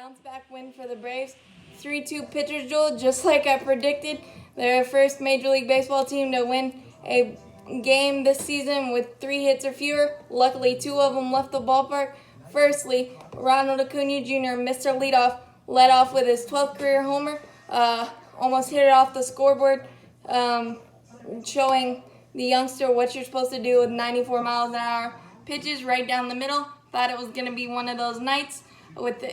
bounce back win for the Braves. 3-2 pitchers duel, just like I predicted. They're the first Major League Baseball team to win a game this season with 3 hits or fewer. Luckily, 2 of them left the ballpark. Firstly, Ronald Acuna Jr., Mr. Leadoff, led off with his 12th career homer. Almost hit it off the scoreboard, showing the youngster what you're supposed to do with 94 miles an hour pitches right down the middle. Thought it was going to be one of those nights,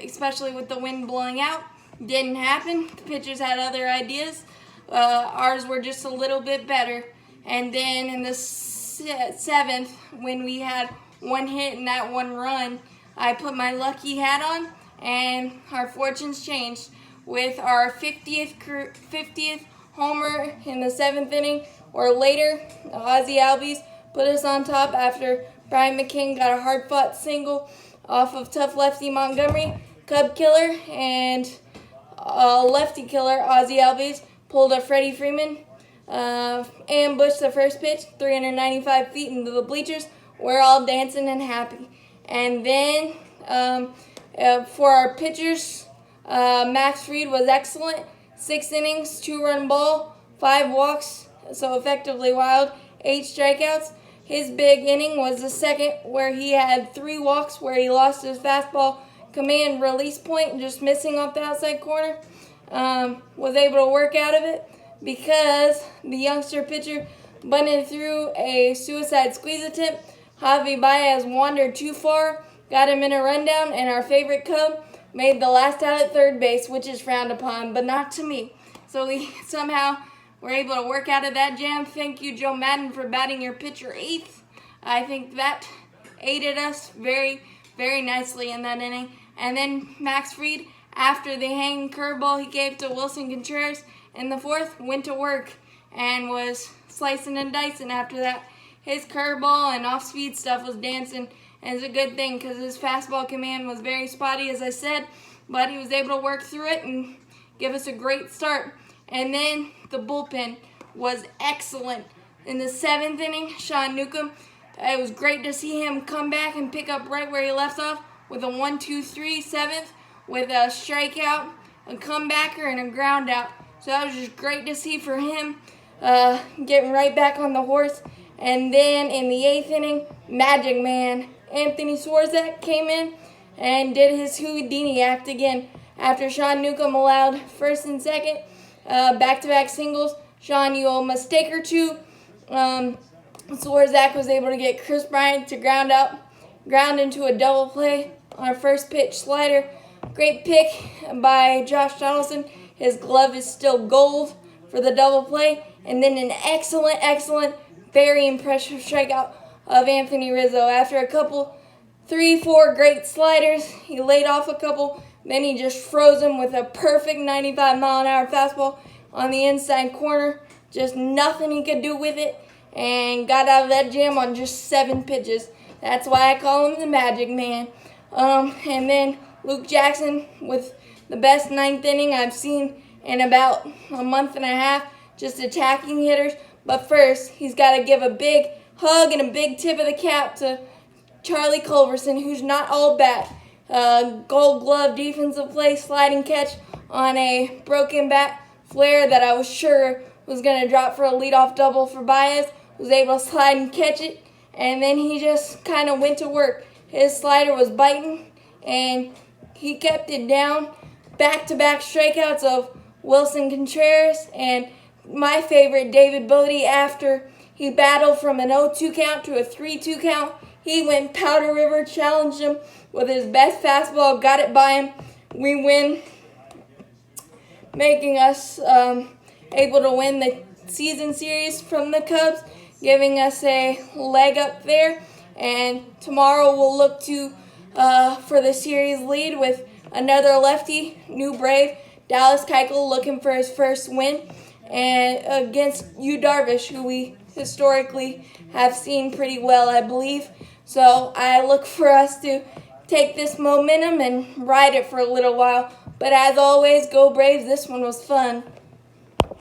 especially with the wind blowing out. Didn't happen. The pitchers had other ideas. Ours were just a little bit better. And then in the 7th, when we had 1 hit and that 1 run, I put my lucky hat on, and our fortunes changed with our 50th homer in the 7th inning or later. Ozzie Albies put us on top after Brian McCain got a hard-fought single off of tough lefty Montgomery. Cub killer and lefty killer Ozzie Albies pulled a Freddie Freeman, ambushed the first pitch 395 feet into the bleachers. We're all dancing and happy. And then for our pitchers, Max Fried was excellent. 6 innings, 2-run ball, 5 walks, so effectively wild, 8 strikeouts. His big inning was the second, where he had 3 walks, where he lost his fastball command release point, just missing off the outside corner. Was able to work out of it because the youngster pitcher bunted through a suicide squeeze attempt. Javi Baez wandered too far, got him in a rundown, and our favorite Cub made the last out at third base, which is frowned upon, but not to me. So we somehow were able to work out of that jam. Thank you, Joe Madden, for batting your pitcher 8th. I think that aided us very, very nicely in that inning. And then Max Fried, after the hanging curveball he gave to Wilson Contreras in the 4th, went to work and was slicing and dicing after that. His curveball and off-speed stuff was dancing, and it's a good thing because his fastball command was very spotty, as I said, but he was able to work through it and give us a great start. And then the bullpen was excellent. In the 7th inning, Sean Newcomb, it was great to see him come back and pick up right where he left off with a 1-2-3 7th with a strikeout, a comebacker, and a ground out. So that was just great to see for him, getting right back on the horse. And then in the 8th inning, Magic Man Anthony Swarzak came in and did his Houdini act again. After Sean Newcomb allowed first and second, back-to-back singles, Sean, you owe a mistake or two. Swarzak was able to get Chris Bryant to ground into a double play on a first pitch slider. Great pick by Josh Donaldson. His glove is still gold for the double play. And then an excellent, very impressive strikeout of Anthony Rizzo. After a couple, 3-4 great sliders, he laid off a couple. Then he just froze him with a perfect 95-mile-an-hour fastball on the inside corner. Just nothing he could do with it, and got out of that jam on just 7 pitches. That's why I call him the Magic Man. And then Luke Jackson with the best 9th inning I've seen in about a month and a half, just attacking hitters. But first, he's got to give a big hug and a big tip of the cap to Charlie Culverson, who's not all bat. Gold glove defensive play, sliding catch on a broken bat flare that I was sure was going to drop for a leadoff double for Baez. Was able to slide and catch it, and then he just kind of went to work. His slider was biting, and he kept it down. Back-to-back strikeouts of Wilson Contreras and my favorite, David Bodie. After he battled from an 0-2 count to a 3-2 count, he went Powder River, challenged him with his best fastball, got it by him. We win, making us able to win the season series from the Cubs, giving us a leg up there. And tomorrow we'll look to for the series lead with another lefty, new Brave, Dallas Keuchel, looking for his first win, and against Yu Darvish, who we historically have seen pretty well, I believe. So I look for us to take this momentum and ride it for a little while. But as always, go Braves. This one was fun.